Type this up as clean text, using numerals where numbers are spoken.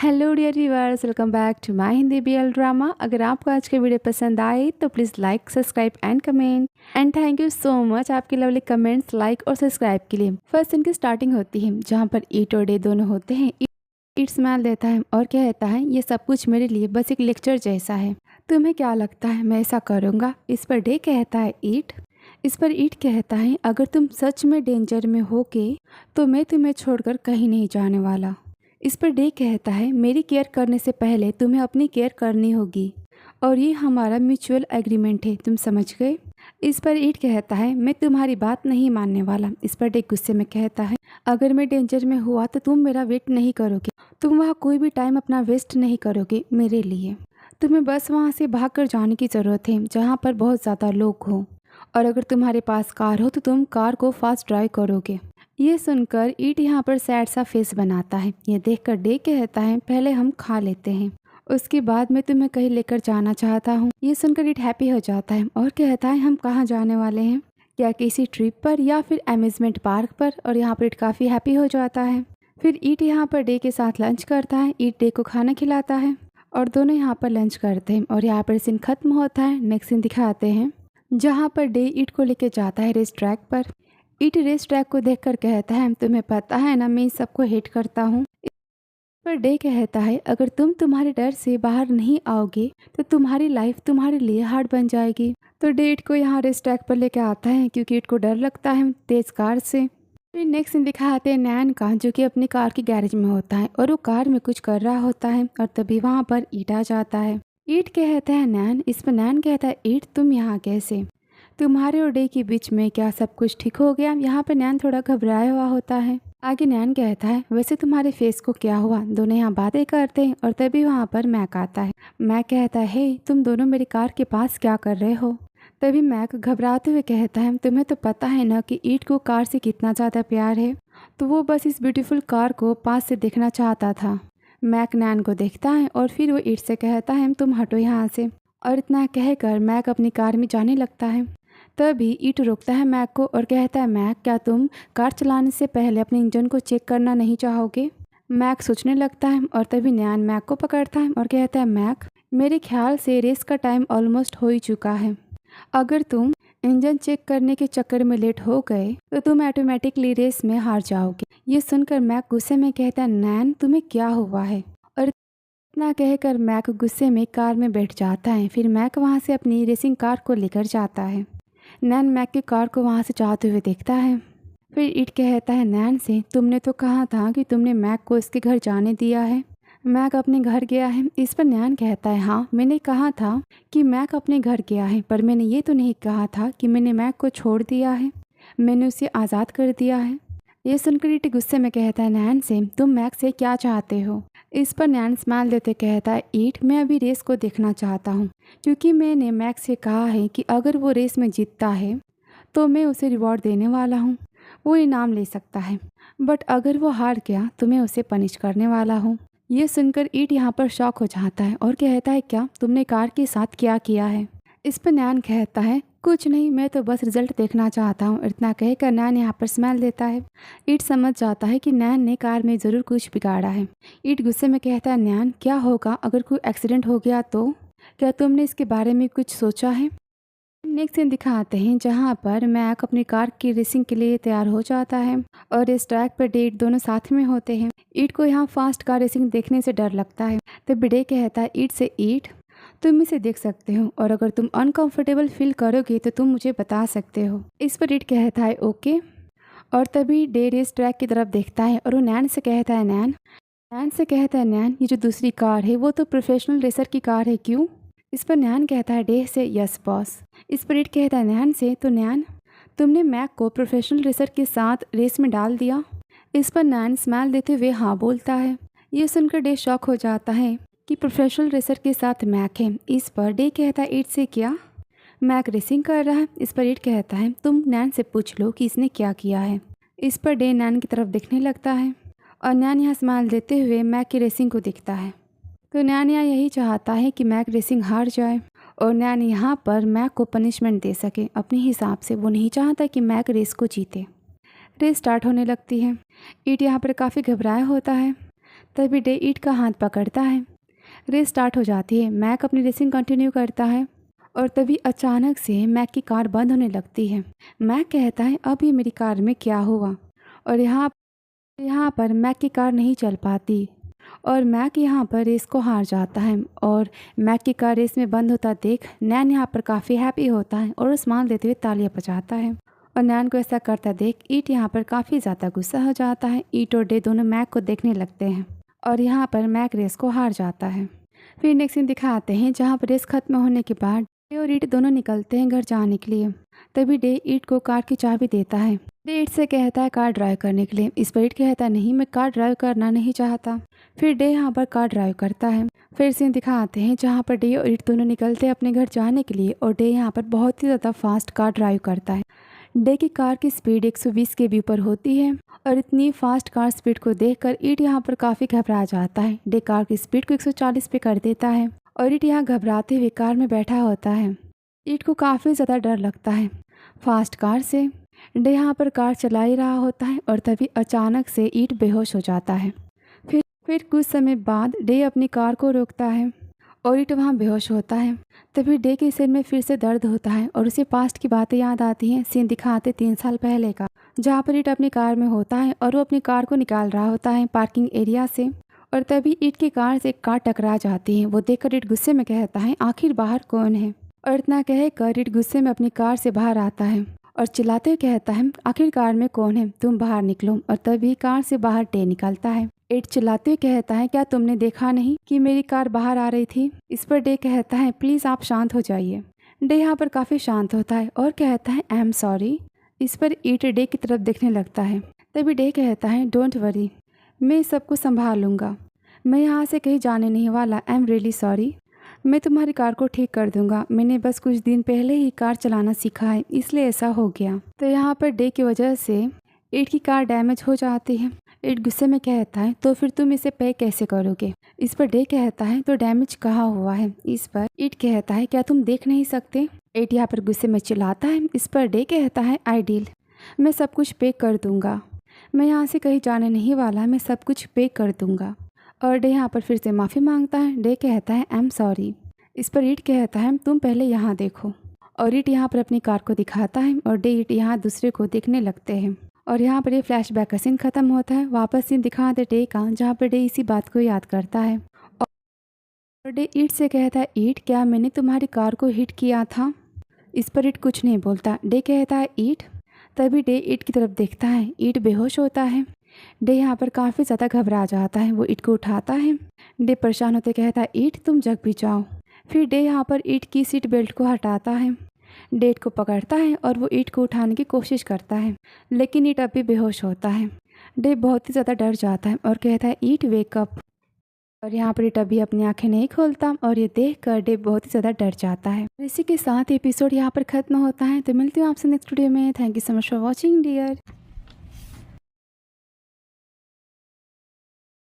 Hello dear viewers, welcome back to my Hindi BL drama. अगर आपको आज के वीडियो पसंद आए तो please like, subscribe and comment. And thank you so much आपके लवली कमेंट्स, लाइक और सब्सक्राइब के लिए। फर्स्ट इनकी स्टार्टिंग होती है जहाँ पर ईट और डे दोनों होते हैं। ईट स्माइल देता है और कहता है, ये सब कुछ मेरे लिए बस एक लेक्चर जैसा है। तुम्हें क्या लगता है मैं ऐसा करूँगा? इस पर डे कहता है ईट। इस पर ईट कहता है, अगर तुम सच में डेंजर में होगे तो मैं तुम्हें छोड़कर कहीं नहीं जाने वाला। इस पर डे कहता है, मेरी केयर करने से पहले तुम्हें अपनी केयर करनी होगी और ये हमारा म्यूचुअल एग्रीमेंट है, तुम समझ गए? इस पर ईट कहता है, मैं तुम्हारी बात नहीं मानने वाला। इस पर डे गुस्से में कहता है, अगर मैं डेंजर में हुआ तो तुम मेरा वेट नहीं करोगे, तुम वहाँ कोई भी टाइम अपना वेस्ट नहीं करोगे मेरे लिए। तुम्हें बस वहाँ से भाग कर जाने की ज़रूरत है जहाँ पर बहुत ज़्यादा लोग हों, और अगर तुम्हारे पास कार हो तो तुम कार को फास्ट ड्राइव करोगे। ये सुनकर ईट यहाँ पर सैड सा फेस बनाता है। ये देखकर डे कहता है, पहले हम खा लेते हैं, उसके बाद मैं तुम्हें कहीं लेकर जाना चाहता हूँ। ये सुनकर ईट हैप्पी हो जाता है और कहता है, हम कहाँ जाने वाले हैं? क्या किसी ट्रिप पर या फिर अम्यूजमेंट पार्क पर? और यहाँ पर ईट काफ़ी हैप्पी हो जाता है। फिर ईट यहाँ पर डे के साथ लंच करता है। ईट डे को खाना खिलाता है और दोनों यहाँ पर लंच करते हैं और यहाँ पर सीन खत्म होता है। नेक्स्ट सीन दिखाते हैं जहाँ पर डे ईट को लेके जाता है रेस ट्रैक पर। ईट रेस ट्रैक को देखकर कहता है, तुम्हें पता है ना मैं इन सबको हेट करता हूँ। पर डे कहता है, अगर तुम तुम्हारे डर से बाहर नहीं आओगे तो तुम्हारी लाइफ तुम्हारे लिए हार्ड बन जाएगी। तो डे ईट को यहाँ रेस ट्रैक पर लेके आता है क्योंकि ईट को डर लगता है तेज कार से। फिर नेक्स्ट सीन दिखाते हैं नैन का, जो कि अपनी कार की गैरेज में होता है और वो कार में कुछ कर रहा होता है और तभी वहाँ पर ईट आ जाता है। ईट कहता है नैन। इस पर नैन कहता है, ईट तुम यहाँ कैसे? तुम्हारे और डे के बीच में क्या सब कुछ ठीक हो गया? यहाँ पे नैन थोड़ा घबराया हुआ होता है। आगे नैन कहता है, वैसे तुम्हारे फेस को क्या हुआ? दोनों यहाँ बातें करते हैं और तभी वहाँ पर मैक आता है। मैक कहता है, हे तुम दोनों मेरी कार के पास क्या कर रहे हो? तभी मैक घबराते हुए कहता है, तुम्हें तो पता है ना कि ईट को कार से कितना ज़्यादा प्यार है, तो वो बस इस ब्यूटीफुल कार को पास से देखना चाहता था। मैक नैन को देखता है और फिर वो ईट से कहता है, तुम हटो यहाँ से। और इतना कहकर मैक अपनी कार में जाने लगता है। तभी ईट रोकता है मैक को और कहता है, मैक क्या तुम कार चलाने से पहले अपने इंजन को चेक करना नहीं चाहोगे? मैक सोचने लगता है और तभी नैन मैक को पकड़ता है और कहता है, मैक मेरे ख्याल से रेस का टाइम ऑलमोस्ट हो ही चुका है। अगर तुम इंजन चेक करने के चक्कर में लेट हो गए तो तुम ऑटोमेटिकली रेस में हार जाओगे। ये सुनकर मैक गुस्से में कहता है, नैन तुम्हें क्या हुआ है? और इतना कहकर मैक गुस्से में कार में बैठ जाता है। फिर मैक वहाँ से अपनी रेसिंग कार को लेकर जाता है। नैन मैक की कार को वहाँ से जाते हुए देखता है। फिर ईट कहता है नैन से, तुमने तो कहा था कि तुमने मैक को इसके घर जाने दिया है। मैक अपने घर गया है? इस पर नैन कहता है, हाँ मैंने कहा था कि मैक अपने घर गया है, पर मैंने ये तो नहीं कहा था कि मैंने मैक को छोड़ दिया है, मैंने उसे आज़ाद कर दिया है। ये सुनकर ईट गुस्से में कहता है, नैन से तुम मैक से क्या चाहते हो? इस पर नैन स्माइल देते कहता है, ईट मैं अभी रेस को देखना चाहता हूँ क्योंकि मैंने मैक से कहा है कि अगर वो रेस में जीतता है तो मैं उसे रिवॉर्ड देने वाला हूँ, वो इनाम ले सकता है, बट अगर वो हार गया तो मैं उसे पनिश करने वाला हूँ। ये सुनकर ईट यहाँ पर शॉक हो जाता है और कहता है, क्या तुमने कार के साथ क्या किया है? इस पर नैन कहता है, कुछ नहीं, मैं तो बस रिजल्ट देखना चाहता हूँ। इतना कहकर नैन यहाँ पर स्माइल देता है। ईट समझ जाता है कि नैन ने कार में ज़रूर कुछ बिगाड़ा है। ईट गुस्से में कहता है, नैन क्या होगा अगर कोई एक्सीडेंट हो गया तो? क्या तुमने इसके बारे में कुछ सोचा है? नेक्स्ट सीन दिखाते हैं जहाँ पर मैक अपनी कार की रेसिंग के लिए तैयार हो जाता है और इस ट्रैक पर डे दोनों साथ में होते हैं। ईट को यहाँ फास्ट कार रेसिंग देखने से डर लगता है। तब डे कहता है ईट से, ईट तुम इसे देख सकते हो और अगर तुम अनकंफर्टेबल फील करोगे तो तुम मुझे बता सकते हो। इस पर ईट कहता है, ओके। और तभी डे रेस ट्रैक की तरफ देखता है और वो नैन से कहता है, नैन ये जो दूसरी कार है वो तो प्रोफेशनल रेसर की कार है, क्यों? इस पर नैन कहता है डे से, यस बॉस। इस पर ईट कहता है नैन से, तो नैन तुमने मैक को प्रोफेशनल रेसर के साथ रेस में डाल दिया? इस पर नैन स्माइल देते हुए हाँ बोलता है। ये सुनकर डे शॉक हो जाता है कि प्रोफेशनल रेसर के साथ मैक है। इस पर डे कहता है ईट से, क्या मैक रेसिंग कर रहा है? इस पर ईट कहता है, तुम नैन से पूछ लो कि इसने क्या किया है। इस पर डे नैन की तरफ देखने लगता है और नैन यहाँ स्माइल देते हुए मैक की रेसिंग को देखता है। तो नैन यहाँ यही चाहता है कि मैक रेसिंग हार जाए और नैन यहाँ पर मैक को पनिशमेंट दे सके अपने हिसाब से। वो नहीं चाहता कि मैक रेस को जीते। रेस स्टार्ट होने लगती है। ईट यहाँ पर काफ़ी घबराया होता है। तभी डे ईट का हाथ पकड़ता है। रेस स्टार्ट हो जाती है। मैक अपनी रेसिंग कंटिन्यू करता है और तभी अचानक से मैक की कार बंद होने लगती है। मैक कहता है अब ये मेरी कार में क्या हुआ, और यहाँ पर मैक की कार नहीं चल पाती और मैक यहाँ पर रेस को हार जाता है। और मैक की कार रेस में बंद होता देख नैन यहाँ पर काफ़ी हैप्पी होता है और स्माइल देते हुए तालियां बजाता है। और नैन को ऐसा करता देख ईट यहाँ पर काफ़ी ज़्यादा गुस्सा हो जाता है। ईट और डे दोनों मैक को देखने लगते हैं और यहाँ पर मैक रेस को हार जाता है। फिर नेक्स्ट सीन दिखाते हैं जहाँ पर रेस खत्म होने के बाद डे और ईट दोनों निकलते हैं घर जाने के लिए। तभी डे ईट को कार की चाबी देता है। डे ईट से कहता है कार ड्राइव करने के लिए। इस पर ईट कहता है नहीं, मैं कार ड्राइव करना नहीं चाहता। फिर डे यहाँ पर कार ड्राइव करता है। फिर सीन दिखाते हैं जहाँ पर डे और ईट दोनों निकलते हैं अपने घर जाने के लिए और डे यहाँ पर बहुत ही ज़्यादा फास्ट कार ड्राइव करता है। डे की कार की स्पीड 120 के भी ऊपर होती है और इतनी फास्ट कार स्पीड को देखकर ईट यहाँ पर काफ़ी घबरा जाता है। डे कार की स्पीड को 140 पे कर देता है और ईट यहाँ घबराते हुए कार में बैठा होता है। ईट को काफ़ी ज़्यादा डर लगता है फास्ट कार से। डे यहाँ पर कार चला ही रहा होता है और तभी अचानक से ईट बेहोश हो जाता है। फिर कुछ समय बाद डे अपनी कार को रोकता है और ईट वहाँ बेहोश होता है। तभी डे के सिर में फिर से दर्द होता है और उसे पास्ट की बातें याद आती हैं। सीन दिखाते 3 साल पहले का, जहाँ पर ईट अपनी कार में होता है और वो अपनी कार को निकाल रहा होता है पार्किंग एरिया से। और तभी ईट की कार से एक कार टकरा जाती है। वो देखकर ईट गुस्से में कहता है आखिर बाहर कौन है, और इतना कहकर ईट गुस्से में अपनी कार से बाहर आता है और चिल्लाते हुए कहता है आखिर कार में कौन है, तुम बाहर निकलो। और तभी कार से बाहर डे निकलता है। ईट चिल्लाते हुए कहता है क्या तुमने देखा नहीं कि मेरी कार बाहर आ रही थी। इस पर डे कहता है प्लीज़ आप शांत हो जाइए। डे यहाँ पर काफ़ी शांत होता है और कहता है आई एम सॉरी। इस पर ईट डे की तरफ देखने लगता है। तभी डे कहता है डोंट वरी, मैं सब कुछ संभाल लूँगा, मैं यहाँ से कहीं जाने नहीं वाला। आई एम रियली सॉरी, मैं तुम्हारी कार को ठीक कर दूंगा, मैंने बस कुछ दिन पहले ही कार चलाना सीखा है इसलिए ऐसा हो गया। तो यहाँ पर डे की वजह से ईट की कार डैमेज हो जाती है। ईट गुस्से में कहता है तो फिर तुम इसे पे कैसे करोगे। इस पर डे कहता है तो डैमेज कहाँ हुआ है। इस पर ईट कहता है क्या तुम देख नहीं सकते। ईट यहाँ पर गुस्से में चिल्लाता है। इस पर डे कहता है आई डील, मैं सब कुछ पे कर दूंगा, मैं यहाँ से कहीं जाने नहीं वाला, मैं सब कुछ पे कर दूंगा। और डे यहाँ पर फिर से माफ़ी मांगता है। डे कहता है आई एम सॉरी। इस पर ईट कहता है तुम पहले यहाँ देखो। और ईट यहाँ पर अपनी कार को दिखाता है और डे ईट यहाँ दूसरे को देखने लगते हैं। और यहाँ पर ये फ्लैशबैक का सीन खत्म होता है। वापस सीन दिखाते डे का, जहाँ पर डे इसी बात को याद करता है और डे ईट से कहता है ईट क्या मैंने तुम्हारी कार को हिट किया था। इस पर ईट कुछ नहीं बोलता। डे कहता है ईट। तभी डे ईट की तरफ देखता है। ईट बेहोश होता है। डे यहाँ पर काफ़ी ज़्यादा घबरा जाता है। वो ईट को उठाता है। डे परेशान होते कहता है ईट तुम जग भी जाओ। फिर डे यहाँ पर ईट की सीट बेल्ट को हटाता है। डे ईट को पकड़ता है और वो ईट को उठाने की कोशिश करता है, लेकिन ईट अभी बेहोश होता है। डे बहुत ही ज़्यादा डर जाता है और कहता है ईट वेकअप। और यहाँ पर ईट अभी अपनी आंखें नहीं खोलता और ये देखकर डे बहुत ही ज़्यादा डर जाता है। इसी के साथ एपिसोड यहाँ पर खत्म होता है। तो मिलती हूँ आपसे नेक्स्ट वीडियो में। Thank you so much for watching dear.